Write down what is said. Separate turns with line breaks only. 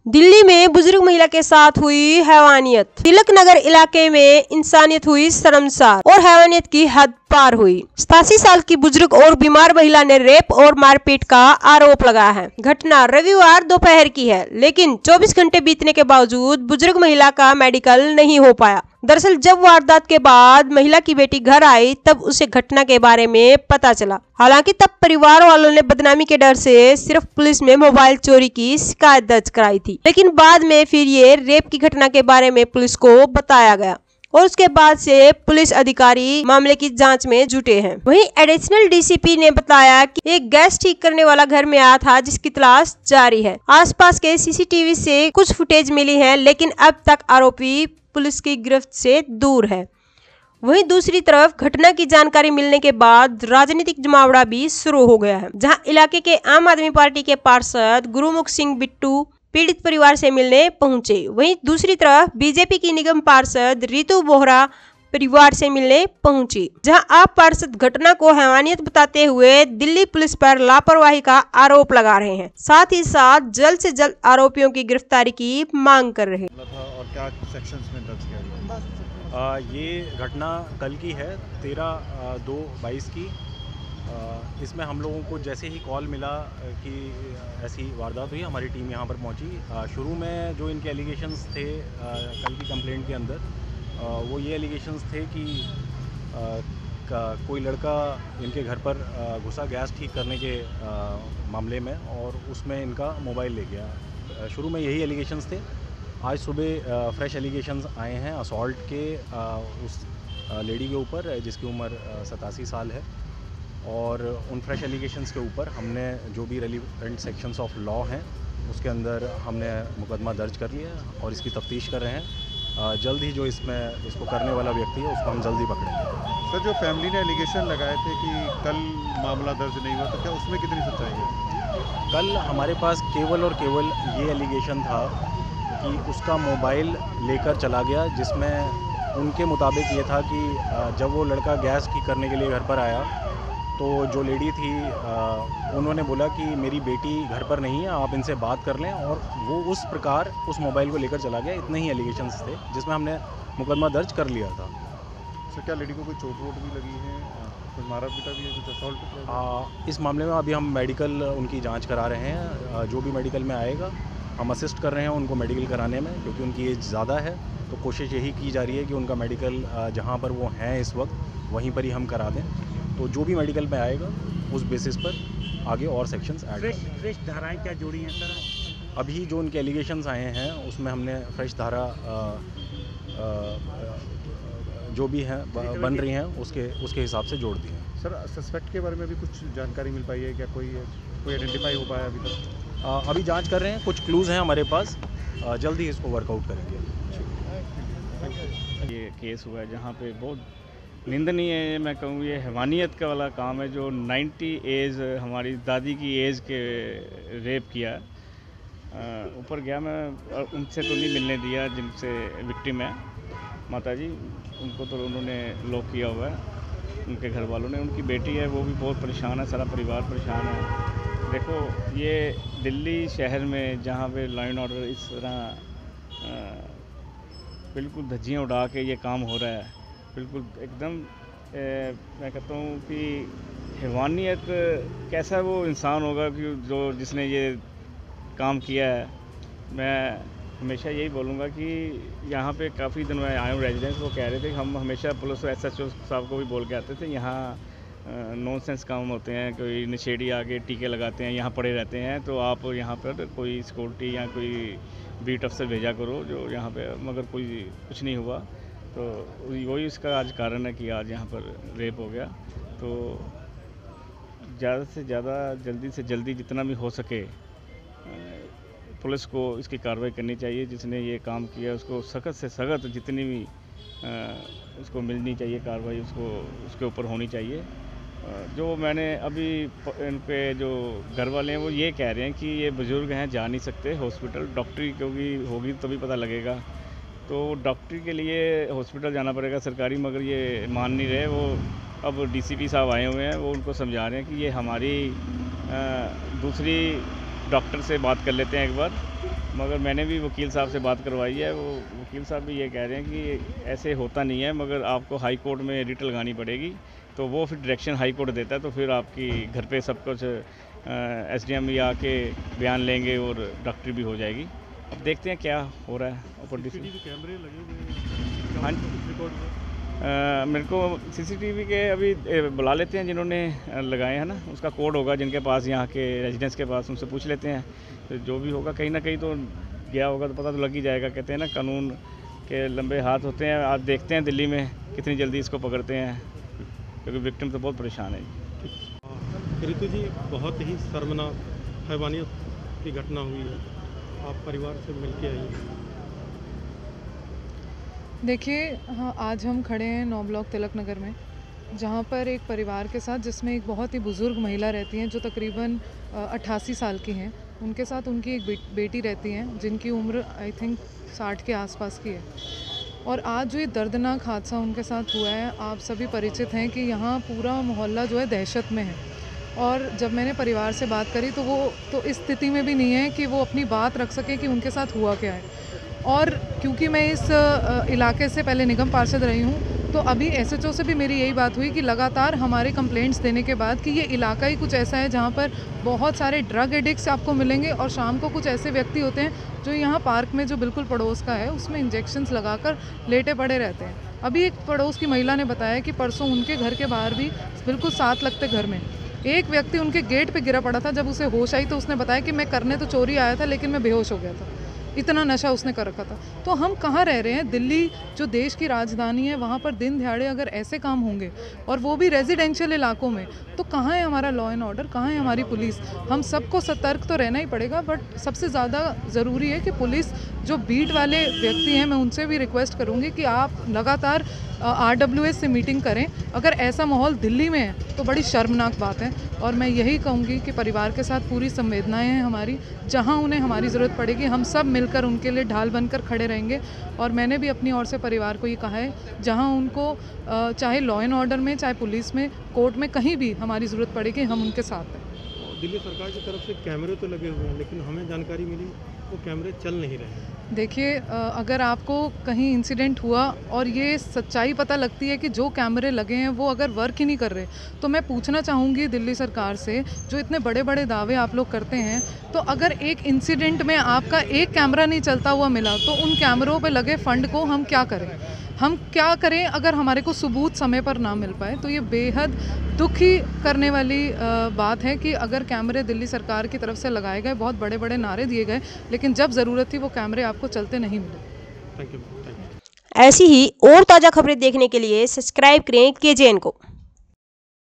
दिल्ली में बुजुर्ग महिला के साथ हुई हैवानियत। तिलक नगर इलाके में इंसानियत हुई शर्मसार और हैवानियत की हद पार हुई। 87 साल की बुजुर्ग और बीमार महिला ने रेप और मारपीट का आरोप लगाया है। घटना रविवार दोपहर की है, लेकिन 24 घंटे बीतने के बावजूद बुजुर्ग महिला का मेडिकल नहीं हो पाया। दरअसल जब वारदात के बाद महिला की बेटी घर आई तब उसे घटना के बारे में पता चला। हालांकि तब परिवार वालों ने बदनामी के डर से सिर्फ पुलिस में मोबाइल चोरी की शिकायत दर्ज कराई थी, लेकिन बाद में फिर ये रेप की घटना के बारे में पुलिस को बताया गया और उसके बाद से पुलिस अधिकारी मामले की जांच में जुटे हैं। वहीं एडिशनल डीसीपी ने बताया कि एक गैस ठीक करने वाला घर में आया था, जिसकी तलाश जारी है। आसपास के सीसीटीवी से कुछ फुटेज मिली है, लेकिन अब तक आरोपी पुलिस की गिरफ्त से दूर है। वहीं दूसरी तरफ घटना की जानकारी मिलने के बाद राजनीतिक जमावड़ा भी शुरू हो गया है, जहां इलाके के आम आदमी पार्टी के पार्षद गुरुमुख सिंह बिट्टू पीड़ित परिवार से मिलने पहुंचे। वहीं दूसरी तरफ बीजेपी की निगम पार्षद रितु बोहरा परिवार से मिलने पहुंची, जहां आप पार्षद घटना को हैवानियत बताते हुए दिल्ली पुलिस पर लापरवाही का आरोप लगा रहे हैं। साथ ही साथ जल्द से जल्द आरोपियों की गिरफ्तारी की मांग कर रहे हैं।
और क्या सेक्शंस में दर्ज किया गया?
ये घटना कल की है, 13/2/22 की। इसमें हम लोगों को जैसे ही कॉल मिला कि ऐसी वारदात हुई, हमारी टीम यहाँ पर पहुँची। शुरू में जो इनके एलिगेशंस थे कल की कंप्लेंट के अंदर, वो ये एलिगेशंस थे कि कोई लड़का इनके घर पर घुसा गैस ठीक करने के मामले में और उसमें इनका मोबाइल ले गया। शुरू में यही एलिगेशंस थे। आज सुबह फ्रेश एलिगेशंस आए हैं असॉल्ट के उस लेडी के ऊपर जिसकी उम्र 87 साल है, और उन फ्रेश एलिगेशंस के ऊपर हमने जो भी रेलिवेंट सेक्शंस ऑफ लॉ हैं उसके अंदर हमने मुकदमा दर्ज कर लिया है और इसकी तफ्तीश कर रहे हैं। जल्द ही जो इसको करने वाला व्यक्ति है उसको हम जल्द ही पकड़ेंगे।
सर, जो फैमिली ने एलिगेशन लगाए थे कि कल मामला दर्ज नहीं हुआ, तो क्या उसमें कितनी सच्चाई है?
कल हमारे पास केवल और केवल ये एलिगेशन था कि उसका मोबाइल लेकर चला गया, जिसमें उनके मुताबिक ये था कि जब वो लड़का गैस ठीक करने के लिए घर पर आया तो जो लेडी थी उन्होंने बोला कि मेरी बेटी घर पर नहीं है, आप इनसे बात कर लें, और वो उस प्रकार उस मोबाइल को लेकर चला गया। इतने ही एलिगेशंस थे जिसमें हमने मुकदमा दर्ज कर लिया था।
सर, क्या लेडी को कोई चोट वोट भी लगी है? कुछ मारा पीटा भी है, कुछ असॉल्ट?
इस मामले में अभी हम मेडिकल उनकी जांच करा रहे हैं। जो भी मेडिकल में आएगा हम असिस्ट कर रहे हैं उनको मेडिकल कराने में, क्योंकि उनकी एज ज़्यादा है। तो कोशिश यही की जा रही है कि उनका मेडिकल जहाँ पर वो हैं इस वक्त वहीं पर ही हम करा दें। तो जो भी मेडिकल में आएगा उस बेसिस पर आगे और सेक्शंस ऐड करेंगे।
फ्रेश धाराएं क्या जोड़ी हैं सर?
अभी जो उनके एलिगेशंस आए हैं उसमें हमने फ्रेश धारा जो भी हैं बन रही हैं उसके हिसाब से जोड़ दी हैं।
सर, सस्पेक्ट के बारे में भी कुछ जानकारी मिल पाई है क्या? कोई आइडेंटिफाई हो पाया अभी तक?
अभी जांच कर रहे हैं, कुछ क्लूज़ हैं हमारे पास, जल्दी ही इसको वर्कआउट करेंगे।
ये केस हुआ है जहाँ पे बहुत निंदनीय है, मैं कहूँ ये हैवानियत का वाला काम है। जो 90 एज हमारी दादी की एज के रेप किया। ऊपर गया मैं, उनसे तो नहीं मिलने दिया जिनसे विक्टिम है माता जी, उनको तो उन्होंने लॉक किया हुआ है उनके घर वालों ने। उनकी बेटी है वो भी बहुत परेशान है, सारा परिवार परेशान है। देखो ये दिल्ली शहर में जहाँ पे लॉ एंड ऑर्डर इस तरह बिल्कुल धज्जियाँ उड़ा के ये काम हो रहा है, बिल्कुल एकदम मैं कहता हूँ कि हैवानियत कैसा वो इंसान होगा कि जिसने ये काम किया है। मैं हमेशा यही बोलूँगा कि यहाँ पे काफ़ी दिन में आए हूँ रेजिडेंट्स, वो कह रहे थे कि हम हमेशा पुलिस SHO साहब को भी बोल के आते थे यहाँ नॉनसेंस काम होते हैं, कोई नशेड़ी आके टीके लगाते हैं, यहाँ पड़े रहते हैं, तो आप यहाँ पर कोई सिक्योरिटी या कोई बीट अफसर भेजा करो जो यहाँ पे, मगर कोई कुछ नहीं हुआ। तो वही इसका आज कारण है कि आज यहाँ पर रेप हो गया। तो ज़्यादा से ज़्यादा जल्दी से जल्दी जितना भी हो सके पुलिस को इसकी कार्रवाई करनी चाहिए। जिसने ये काम किया उसको सख्त से सख्त जितनी भी उसको मिलनी चाहिए कार्रवाई, उसके ऊपर होनी चाहिए। जो मैंने अभी इनके जो घर वाले हैं वो ये कह रहे हैं कि ये बुज़ुर्ग हैं, जा नहीं सकते हॉस्पिटल, डॉक्टरी क्योंकि होगी तभी पता लगेगा, तो डॉक्टरी के लिए हॉस्पिटल जाना पड़ेगा सरकारी, मगर ये मान नहीं रहे। वो अब DCP साहब आए हुए हैं, वो उनको समझा रहे हैं कि ये हमारी दूसरी डॉक्टर से बात कर लेते हैं एक बार, मगर मैंने भी वकील साहब से बात करवाई है। वो वकील साहब भी ये कह रहे हैं कि ऐसे होता नहीं है, मगर आपको हाई कोर्ट में रिट लगानी पड़ेगी, तो वो फिर डायरेक्शन हाई कोर्ट देता है, तो फिर आपकी घर पे सब कुछ SDM भी आके बयान लेंगे और डॉक्टरी भी हो जाएगी। अब देखते हैं क्या हो रहा है ऊपर।
कैमरे लगे हुए
हाँ
रिकॉर्ड में
मेरे को CCTV के अभी बुला लेते हैं जिन्होंने लगाए हैं ना, उसका कोड होगा जिनके पास, यहाँ के रेजिडेंट्स के पास, उनसे पूछ लेते हैं। तो जो भी होगा कहीं ना कहीं तो गया होगा, तो पता तो लग ही जाएगा। कहते हैं ना कानून के लंबे हाथ होते हैं। आज देखते हैं दिल्ली में कितनी जल्दी इसको पकड़ते हैं, क्योंकि विक्टिम तो बहुत परेशान है।
ऋतु जी, बहुत ही शर्मनाक हैवानियत की घटना हुई है, आप परिवार से मिल के आइए।
देखिए, हाँ, आज हम खड़े हैं 9 ब्लॉक तिलक नगर में, जहाँ पर एक परिवार के साथ, जिसमें एक बहुत ही बुज़ुर्ग महिला रहती हैं जो तकरीबन 88 साल की हैं। उनके साथ उनकी एक बेटी रहती हैं जिनकी उम्र आई थिंक 60 के आसपास की है। और आज जो ये दर्दनाक हादसा उनके साथ हुआ है, आप सभी परिचित हैं कि यहाँ पूरा मोहल्ला जो है दहशत में है। और जब मैंने परिवार से बात करी तो वो तो इस स्थिति में भी नहीं है कि वो अपनी बात रख सके कि उनके साथ हुआ क्या है। और क्योंकि मैं इस इलाके से पहले निगम पार्षद रही हूँ, तो अभी SHO से भी मेरी यही बात हुई कि लगातार हमारे कंप्लेंट्स देने के बाद कि ये इलाका ही कुछ ऐसा है जहाँ पर बहुत सारे ड्रग एडिक्ट्स आपको मिलेंगे, और शाम को कुछ ऐसे व्यक्ति होते हैं जो यहाँ पार्क में, जो बिल्कुल पड़ोस का है, उसमें इंजेक्शंस लगाकर लेटे पड़े रहते हैं। अभी एक पड़ोस की महिला ने बताया कि परसों उनके घर के बाहर भी बिल्कुल 7 लगते घर में एक व्यक्ति उनके गेट पे गिरा पड़ा था। जब उसे होश आई तो उसने बताया कि मैं करने तो चोरी आया था, लेकिन मैं बेहोश हो गया था, इतना नशा उसने कर रखा था। तो हम कहाँ रह रहे हैं? दिल्ली जो देश की राजधानी है, वहाँ पर दिन दिहाड़े अगर ऐसे काम होंगे, और वो भी रेजिडेंशियल इलाकों में, तो कहाँ है हमारा लॉ एंड ऑर्डर, कहाँ है हमारी पुलिस? हम सबको सतर्क तो रहना ही पड़ेगा, बट सबसे ज़्यादा ज़रूरी है कि पुलिस जो बीट वाले व्यक्ति हैं, मैं उनसे भी रिक्वेस्ट करूँगी कि आप लगातार RWS से मीटिंग करें। अगर ऐसा माहौल दिल्ली में है तो बड़ी शर्मनाक बात है। और मैं यही कहूँगी कि परिवार के साथ पूरी संवेदनाएं हैं हमारी, जहां उन्हें हमारी ज़रूरत पड़ेगी हम सब मिलकर उनके लिए ढाल बनकर खड़े रहेंगे। और मैंने भी अपनी ओर से परिवार को ये कहा है, जहां उनको चाहे लॉ एंड ऑर्डर में, चाहे पुलिस में, कोर्ट में, कहीं भी हमारी ज़रूरत पड़ेगी, हम उनके साथ हैं।
दिल्ली सरकार की तरफ से कैमरे तो लगे हुए हैं, लेकिन हमें जानकारी मिली वो कैमरे चल नहीं रहे हैं।
देखिए, अगर आपको कहीं इंसिडेंट हुआ और ये सच्चाई पता लगती है कि जो कैमरे लगे हैं वो अगर वर्क ही नहीं कर रहे, तो मैं पूछना चाहूँगी दिल्ली सरकार से, जो इतने बड़े बड़े दावे आप लोग करते हैं, तो अगर एक इंसिडेंट में आपका एक कैमरा नहीं चलता हुआ मिला, तो उन कैमरों पे लगे फ़ंड को हम क्या करें? हम क्या करें अगर हमारे को सबूत समय पर ना मिल पाए? तो ये बेहद दुखी करने वाली बात है कि अगर कैमरे दिल्ली सरकार की तरफ से लगाए गए, बहुत बड़े बड़े नारे दिए गए, लेकिन जब ज़रूरत थी वो कैमरे आपको चलते नहीं मिले।
Thank you.
ऐसी ही और ताज़ा खबरें देखने के लिए सब्सक्राइब करें KJN को।